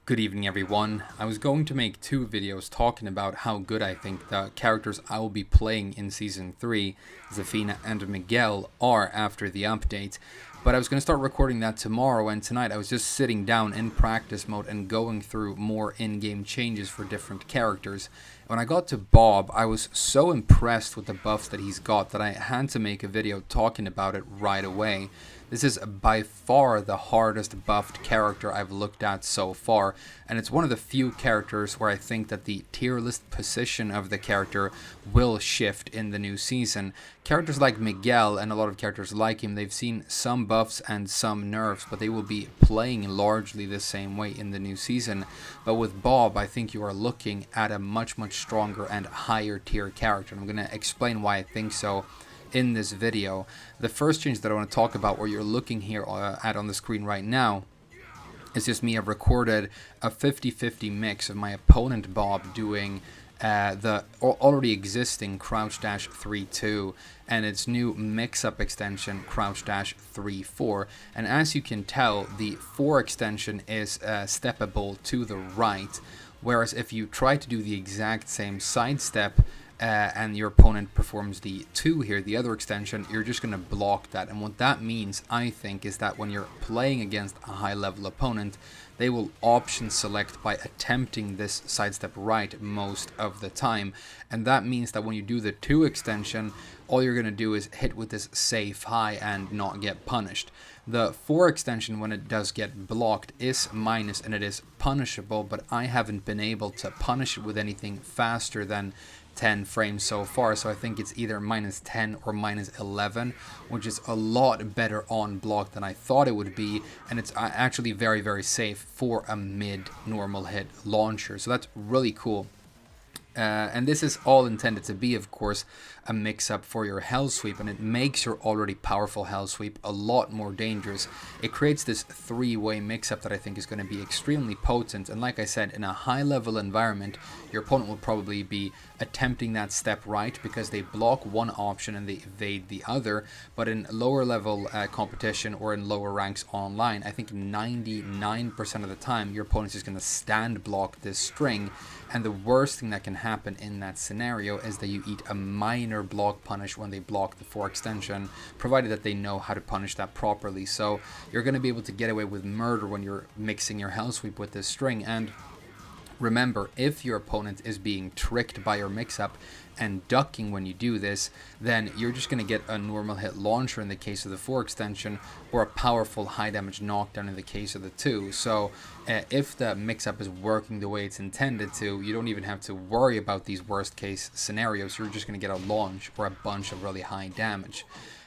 Good evening, everyone. I was going to make two videos talking about how good I think the characters I will be playing in Season 3, Zafina and Miguel, are after the update. But I was going to start recording that tomorrow, and tonight I was just sitting down in practice mode and going through more in-game changes for different characters. When I got to Bob, I was so impressed with the buffs that he's got that I had to make a video talking about it right away. This is by far the hardest buffed character I've looked at so far, and it's one of the few characters where I think that the tier list position of the character will shift in the new season. Characters like Miguel and a lot of characters like him, they've seen some buffs and some nerfs, but they will be playing largely the same way in the new season. But with Bob, I think you are looking at a much stronger and higher tier character, and I'm going to explain why I think so in this video. The first change that I want to talk about, where you're looking here at on the screen right now, is just me. I've recorded a 50-50 mix of my opponent Bob doing the already existing Crouch Dash 3-2 and its new mix-up extension Crouch Dash 3-4. And as you can tell, the 4 extension is steppable to the right, whereas if you try to do the exact same sidestep and your opponent performs the 2 here, the other extension, you're just going to block that. And what that means, I think, is that when you're playing against a high level opponent, they will option select by attempting this sidestep right most of the time. And that means that when you do the 2 extension, all you're going to do is hit with this safe high and not get punished. The 4 extension, when it does get blocked, is minus and it is punishable, but I haven't been able to punish it with anything faster than 10 frames so far, so I think it's either minus 10 or minus 11, which is a lot better on block than I thought it would be, and it's actually very safe for a mid normal hit launcher, so that's really cool. And this is all intended to be, of course, a mix-up for your Hell Sweep, and it makes your already powerful Hell Sweep a lot more dangerous. It creates this 3-way mix-up that I think is going to be extremely potent, and like I said, in a high-level environment, your opponent will probably be attempting that step right because they block one option and they evade the other, but in lower-level competition or in lower ranks online, I think 99% of the time, your opponent is going to stand block this string, and the worst thing that can happen in that scenario is that you eat a minor block punish when they block the 4 extension, provided that they know how to punish that properly. So you're going to be able to get away with murder when you're mixing your Hell Sweep with this string. And remember, if your opponent is being tricked by your mix-up and ducking when you do this, then you're just going to get a normal hit launcher in the case of the 4 extension, or a powerful high damage knockdown in the case of the 2. So if the mix-up is working the way it's intended to, you don't even have to worry about these worst case scenarios. You're just going to get a launch or a bunch of really high damage.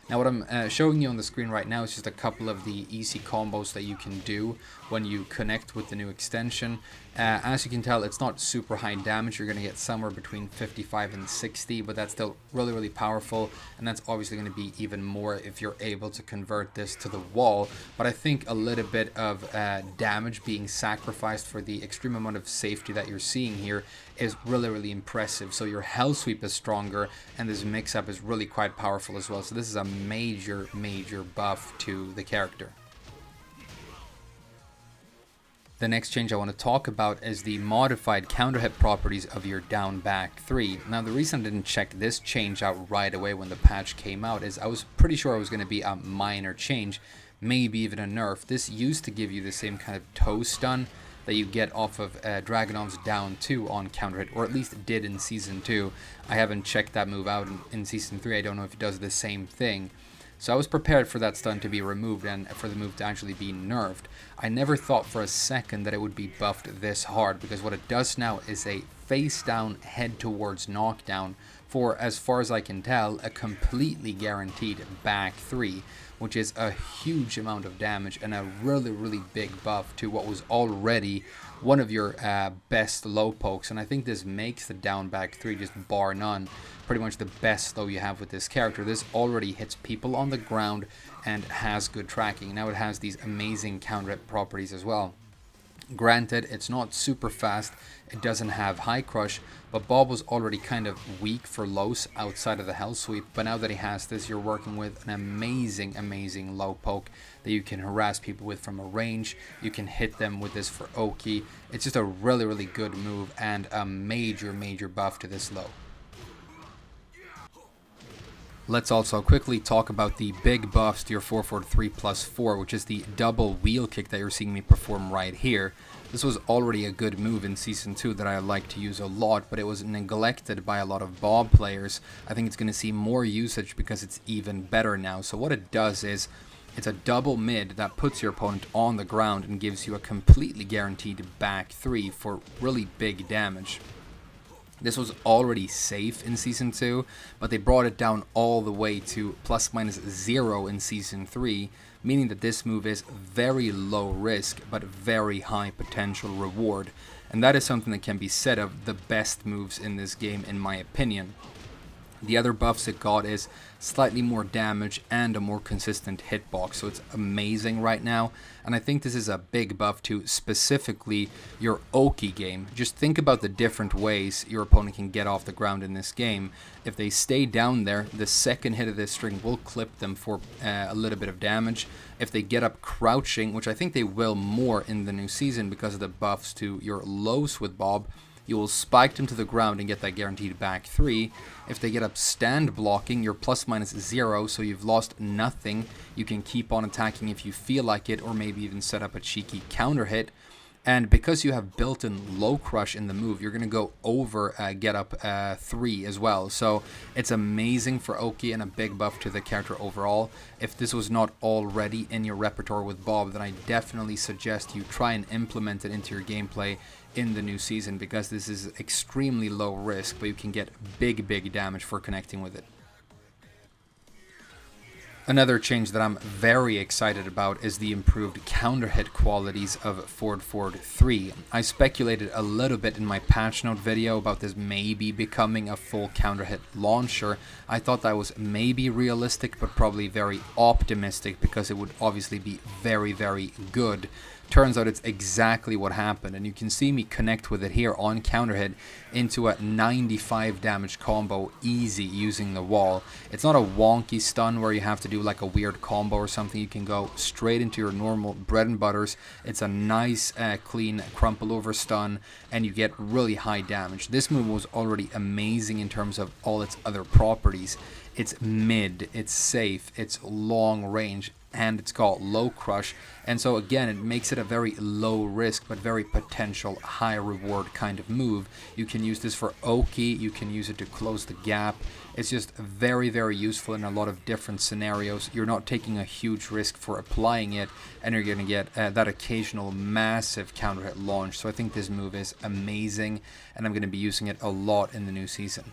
Now what I'm showing you on the screen right now is just a couple of the easy combos that you can do when you connect with the new extension. As you can tell, it's not super high damage. You're going to get somewhere between 55 and 60, but that's still really powerful, and that's obviously going to be even more if you're able to convert this to the wall. But I think a little bit of damage being sacrificed for the extreme amount of safety that you're seeing here is really impressive. So your Hell Sweep is stronger, and this mix-up is really quite powerful as well. So this is a major buff to the character. The next change I want to talk about is the modified counter hit properties of your down back 3. Now the reason I didn't check this change out right away when the patch came out is I was pretty sure it was going to be a minor change, maybe even a nerf. This used to give you the same kind of toe stun that you get off of Dragunov's down 2 on counter hit, or at least it did in Season 2. I haven't checked that move out in Season 3. I don't know if it does the same thing. So I was prepared for that stun to be removed and for the move to actually be nerfed. I never thought for a second that it would be buffed this hard, because what it does now is a face down, head towards knockdown for, as far as I can tell, a completely guaranteed back 3, which is a huge amount of damage and a really big buff to what was already one of your best low pokes. And I think this makes the down back 3, just bar none, pretty much the best low you have with this character. This already hits people on the ground and has good tracking. Now it has these amazing counter hit properties as well. Granted, it's not super fast, it doesn't have high crush, but Bob was already kind of weak for lows outside of the Hell Sweep, but now that he has this, you're working with an amazing low poke that you can harass people with from a range. You can hit them with this for Oki. It's just a really good move and a major buff to this low. Let's also quickly talk about the big buffs to your 443+4, which is the double wheel kick that you're seeing me perform right here. This was already a good move in Season 2 that I like to use a lot, but it was neglected by a lot of Bob players. I think it's going to see more usage because it's even better now. So what it does is, it's a double mid that puts your opponent on the ground and gives you a completely guaranteed back 3 for really big damage. This was already safe in Season 2, but they brought it down all the way to ±0 in Season 3, meaning that this move is very low risk, but very high potential reward. And that is something that can be said of the best moves in this game, in my opinion. The other buffs it got is slightly more damage and a more consistent hitbox, so it's amazing right now. And I think this is a big buff to specifically your Oki game. Just think about the different ways your opponent can get off the ground in this game. If they stay down there, the second hit of this string will clip them for a little bit of damage. If they get up crouching, which I think they will more in the new season because of the buffs to your lows with Bob, you will spike them to the ground and get that guaranteed back 3. If they get up stand blocking, you're ±0, so you've lost nothing. You can keep on attacking if you feel like it, or maybe even set up a cheeky counter hit. And because you have built-in low crush in the move, you're going to go over get up 3 as well. So it's amazing for Oki and a big buff to the character overall. If this was not already in your repertoire with Bob, then I definitely suggest you try and implement it into your gameplay in the new season, because this is extremely low risk, but you can get big damage for connecting with it. Another change that I'm very excited about is the improved counter hit qualities of Ford 3. I speculated a little bit in my patch note video about this maybe becoming a full counter hit launcher. I thought that was maybe realistic, but probably very optimistic, because it would obviously be very good. Turns out it's exactly what happened, and you can see me connect with it here on counter hit into a 95 damage combo easy using the wall. It's not a wonky stun where you have to do like a weird combo or something. You can go straight into your normal bread and butters. It's a nice clean crumple over stun, and you get really high damage. This move was already amazing in terms of all its other properties. It's mid, it's safe, it's long range, and it's got low crush, and so again it makes it a very low risk but very potential high reward kind of move. You can use this for Oki, you can use it to close the gap. It's just very useful in a lot of different scenarios. You're not taking a huge risk for applying it, and you're going to get that occasional massive counter hit launch. So I think this move is amazing, and I'm going to be using it a lot in the new season.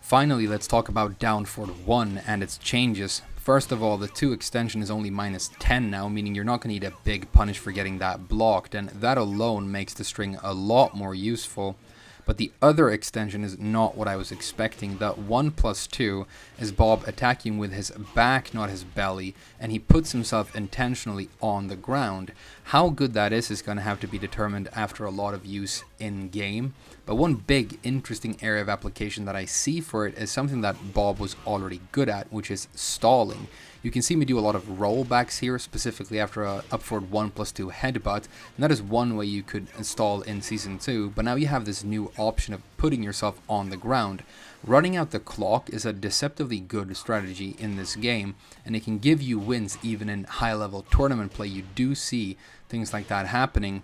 Finally, let's talk about Down Forward 1 and its changes. First of all, the 2 extension is only -10 now, meaning you're not going to need a big punish for getting that blocked, and that alone makes the string a lot more useful. But the other extension is not what I was expecting. The 1+2 is Bob attacking with his back, not his belly, and he puts himself intentionally on the ground. How good that is going to have to be determined after a lot of use in game. But one big interesting area of application that I see for it is something that Bob was already good at, which is stalling. You can see me do a lot of rollbacks here, specifically after a up forward 1+2 headbutt, and that is one way you could install in Season 2, but now you have this new option of putting yourself on the ground. Running out the clock is a deceptively good strategy in this game, and it can give you wins even in high-level tournament play. You do see things like that happening.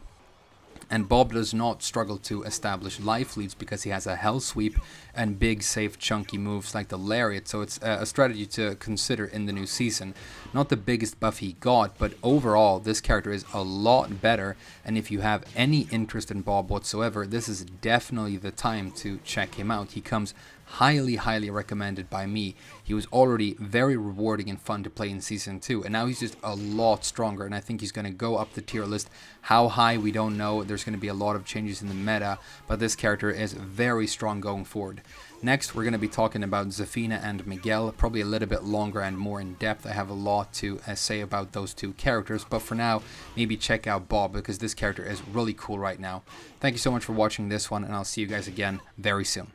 And Bob does not struggle to establish life leads because he has a Hell Sweep and big, safe, chunky moves like the Lariat. So it's a strategy to consider in the new season. Not the biggest buff he got, but overall, this character is a lot better. And if you have any interest in Bob whatsoever, this is definitely the time to check him out. He comes highly recommended by me. He was already very rewarding and fun to play in Season 2, and now he's just a lot stronger, and I think he's going to go up the tier list. How high, we don't know. There's going to be a lot of changes in the meta, but this character is very strong going forward. Next, we're going to be talking about Zafina and Miguel, probably a little bit longer and more in depth. I have a lot to say about those two characters, but for now, maybe check out Bob, because this character is really cool right now. Thank you so much for watching this one, and I'll see you guys again very soon.